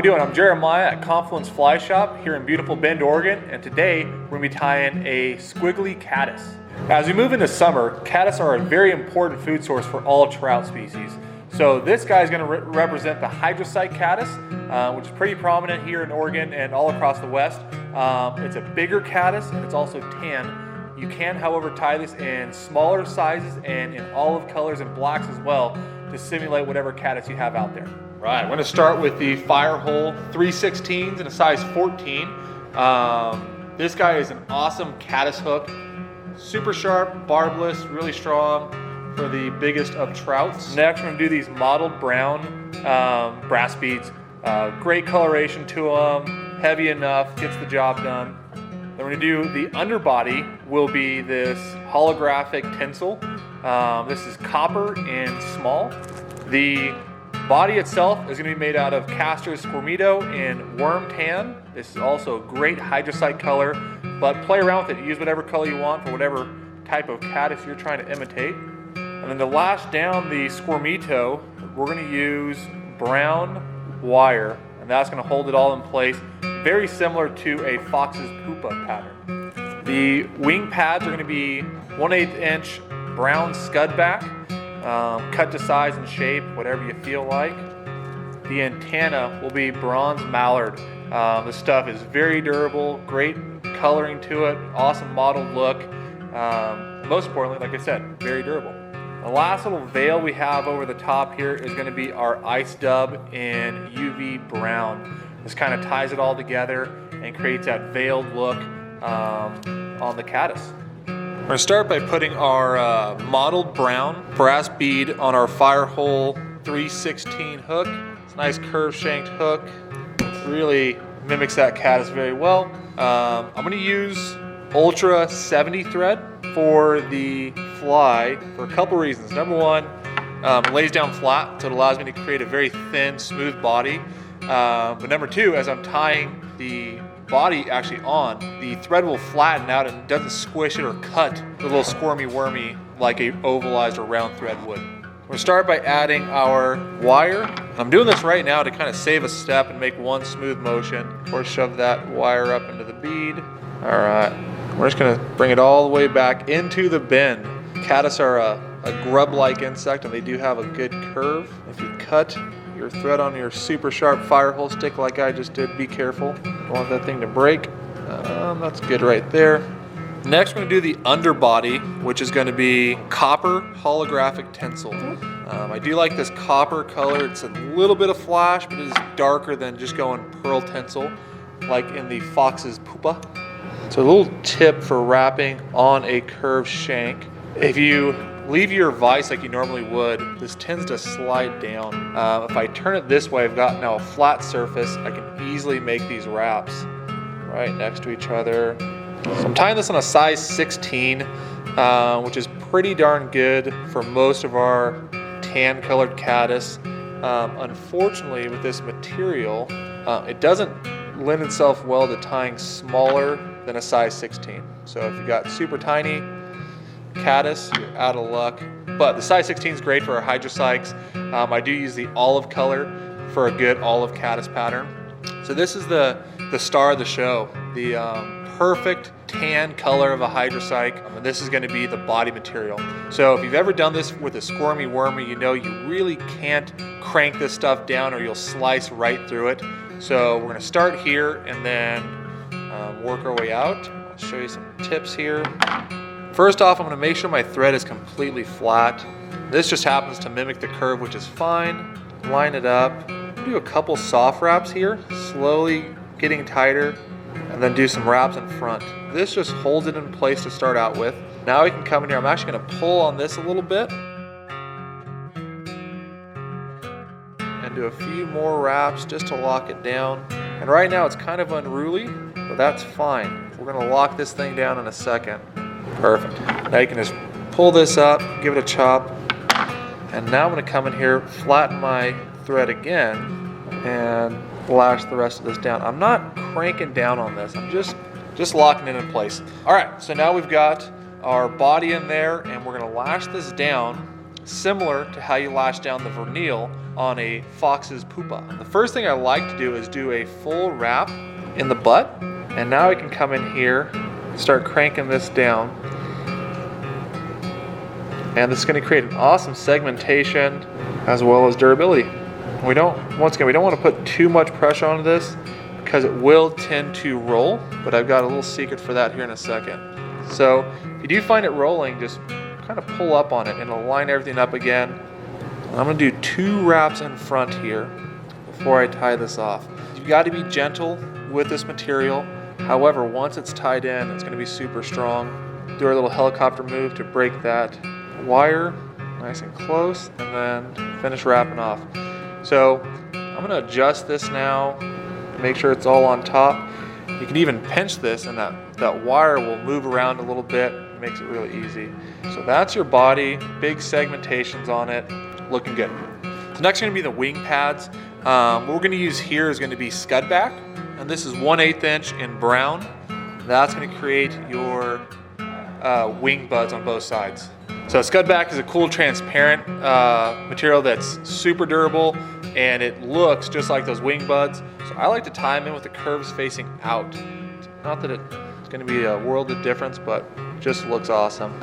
How we doing? I'm Jeremiah at Confluence Fly Shop here in beautiful Bend, Oregon, and today we're going to be tying a Squiggly Caddis. As we move into summer, caddis are a very important food source for all trout species. So this guy is going to represent the hydrocyte caddis, which is pretty prominent here in Oregon and all across the West. It's a bigger caddis and it's also tan. You can, however, tie this in smaller sizes and in olive colors and blacks as well to simulate whatever caddis you have out there. Right, I'm going to start with the Firehole 3/16 in a size 14. This guy is an awesome caddis hook. Super sharp, barbless, really strong for the biggest of trouts. Next, we're going to do these mottled brown brass beads. Great coloration to them, heavy enough, gets the job done. Then we're going to do the underbody will be this holographic tinsel. This is copper and small. The body itself is going to be made out of Castor's Squirmito in worm tan. This is also a great hydrocyte color, but play around with it. Use whatever color you want for whatever type of caddis you're trying to imitate. And then to lash down the Squirmito, we're going to use brown wire, and that's going to hold it all in place, very similar to a fox's pupa pattern. The wing pads are going to be 1/8 inch brown Scud Back, cut to size and shape, whatever you feel like. The antenna will be bronze Mallard. This stuff is very durable, great coloring to it, awesome mottled look. Most importantly, like I said, very durable. The last little veil we have over the top here is going to be our ice dub in UV brown. This kind of ties it all together and creates that veiled look on the caddis. We're going to start by putting our mottled brown brass bead on our Firehole 3/16 hook. It's a nice curved shanked hook. Really mimics that caddis very well. I'm going to use Ultra 70 thread for the fly for a couple reasons. Number one, it lays down flat, so it allows me to create a very thin, smooth body. But number two, as I'm tying the body actually on, the thread will flatten out and doesn't squish it or cut the little squirmy wormy like a ovalized or round thread would. We'll start by adding our wire. I'm doing this right now to kind of save a step and make one smooth motion, or shove that wire up into the bead. All right, we're just gonna bring it all the way back into the bend. Caddis are a grub-like insect and they do have a good curve. If you cut your thread on your super sharp Firehole stick like I just did, be careful. Don't want that thing to break. That's good right there. Next, we're going to do the underbody, which is going to be copper holographic tinsel. I do like this copper color. It's a little bit of flash, but it is darker than just going pearl tinsel, like in the fox's pupa. So a little tip for wrapping on a curved shank. If you leave your vise like you normally would, this tends to slide down. If I turn it this way, I've got now a flat surface. I can easily make these wraps right next to each other. So I'm tying this on a size 16, which is pretty darn good for most of our tan colored caddis. Unfortunately, with this material, it doesn't lend itself well to tying smaller than a size 16. So if you've got super tiny caddis, you're out of luck. But the size 16 is great for our hydrocytes. I do use the olive color for a good olive caddis pattern. So this is the star of the show, the perfect tan color of a hydrocyte. And this is going to be the body material. So if you've ever done this with a squirmy wormy, you know you really can't crank this stuff down or you'll slice right through it. So we're going to start here and then work our way out. I'll show you some tips here. First off, I'm going to make sure my thread is completely flat. This just happens to mimic the curve, which is fine. Line it up. Do a couple soft wraps here, slowly getting tighter, and then do some wraps in front. This just holds it in place to start out with. Now we can come in here. I'm actually going to pull on this a little bit and do a few more wraps just to lock it down. And right now it's kind of unruly, but that's fine. We're going to lock this thing down in a second. Perfect. Now you can just pull this up, give it a chop, and now I'm going to come in here, flatten my thread again, and lash the rest of this down. I'm not cranking down on this. I'm just locking it in place. All right, so now we've got our body in there, and we're going to lash this down similar to how you lash down the vernal, on a fox's pupa. The first thing I like to do is do a full wrap in the butt, and now I can come in here and start cranking this down. And this is going to create an awesome segmentation as well as durability. Once again, we don't want to put too much pressure onto this because it will tend to roll, but I've got a little secret for that here in a second. So if you do find it rolling, just kind of pull up on it and it'll line everything up again. I'm going to do 2 wraps in front here before I tie this off. You've got to be gentle with this material. However, once it's tied in, it's going to be super strong. Do our little helicopter move to break that wire nice and close, and then finish wrapping off. So I'm going to adjust this now, make sure it's all on top. You can even pinch this and that wire will move around a little bit. It makes it really easy. So that's your body, big segmentations on it, looking good. So next is going to be the wing pads. What we're going to use here is going to be Scud Back, and this is 1/8 inch in brown. That's going to create your wing buds on both sides. So Scud Back is a cool transparent material that's super durable, and it looks just like those wing buds. So I like to tie them in with the curves facing out. Not that it's going to be a world of difference, but it just looks awesome.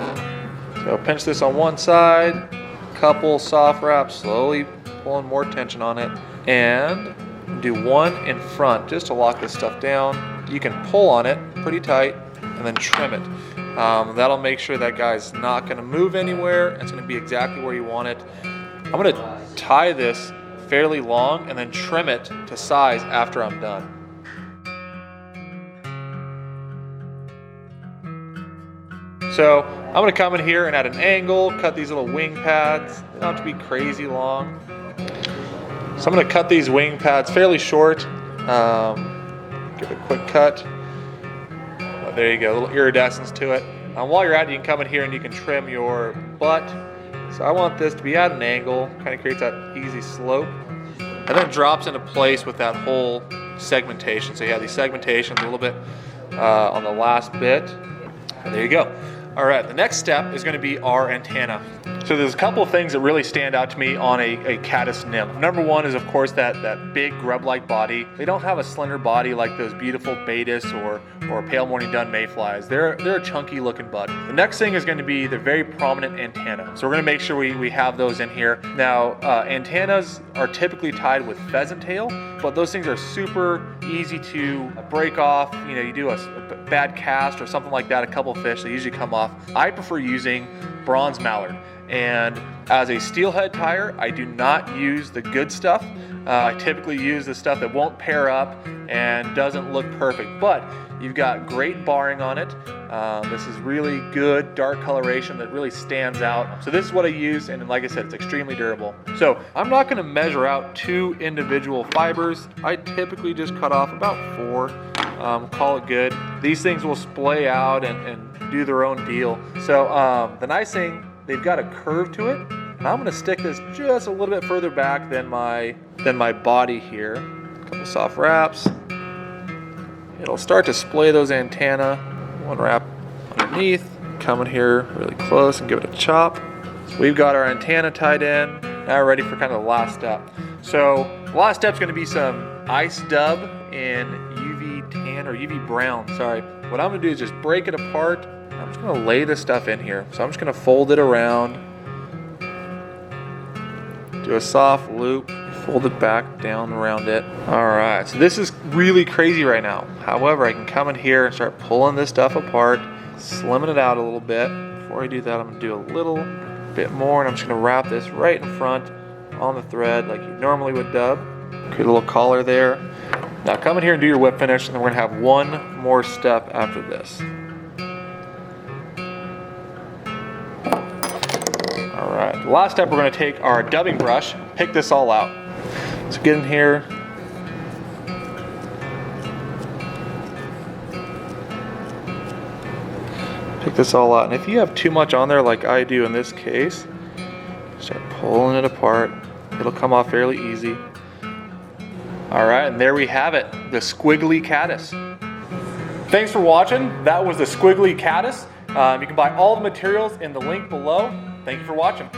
So pinch this on one side, couple soft wraps, slowly pulling more tension on it, and do one in front just to lock this stuff down. You can pull on it pretty tight and then trim it. That'll make sure that guy's not going to move anywhere. It's going to be exactly where you want it. I'm going to tie this fairly long and then trim it to size after I'm done. So I'm going to come in here and at an angle, cut these little wing pads. They don't have to be crazy long. So I'm going to cut these wing pads fairly short. Give it a quick cut. Oh, there you go, a little iridescence to it. While you're at it, you can come in here and you can trim your butt. So I want this to be at an angle, kind of creates that easy slope. And then it drops into place with that whole segmentation. So you have these segmentations a little bit on the last bit. And there you go. All right, the next step is going to be our antenna. So there's a couple of things that really stand out to me on a caddis nymph. Number one is, of course, that big grub-like body. They don't have a slender body like those beautiful Beadis or pale morning dun mayflies. They're a chunky looking bud. The next thing is going to be the very prominent antenna. So we're going to make sure we have those in here. Now, antennas are typically tied with pheasant tail, but those things are super easy to break off. You know, you do a bad cast or something like that, a couple of fish, they usually come off. I prefer using bronze mallard. And as a steelhead tire, I do not use the good stuff. I typically use the stuff that won't pair up and doesn't look perfect, but you've got great barring on it. This is really good dark coloration that really stands out. So this is what I use, and like I said, it's extremely durable. So I'm not going to measure out 2 individual fibers. I typically just cut off about 4, call it good. These things will splay out and do their own deal. So the nice thing, they've got a curve to it, and I'm going to stick this just a little bit further back than my body here. A couple soft wraps. It'll start to splay those antennae. One wrap underneath, come in here really close and give it a chop. So we've got our antenna tied in. Now we're ready for kind of the last step. So the last step is going to be some ice dub in UV tan or UV brown, sorry. What I'm going to do is just break it apart. I'm just going to lay this stuff in here. So I'm just going to fold it around, do a soft loop, fold it back down around it. All right, so this is really crazy right now. However, I can come in here and start pulling this stuff apart, slimming it out a little bit. Before I do that, I'm going to do a little bit more, and I'm just going to wrap this right in front on the thread like you normally would dub. Create a little collar there. Now come in here and do your whip finish, and then we're going to have one more step after this. All right, the last step, we're going to take our dubbing brush, pick this all out. So get in here. Pick this all out. And if you have too much on there like I do in this case, start pulling it apart. It'll come off fairly easy. All right, and there we have it, the Squiggly Caddis. Thanks for watching. That was the Squiggly Caddis. You can buy all the materials in the link below. Thank you for watching.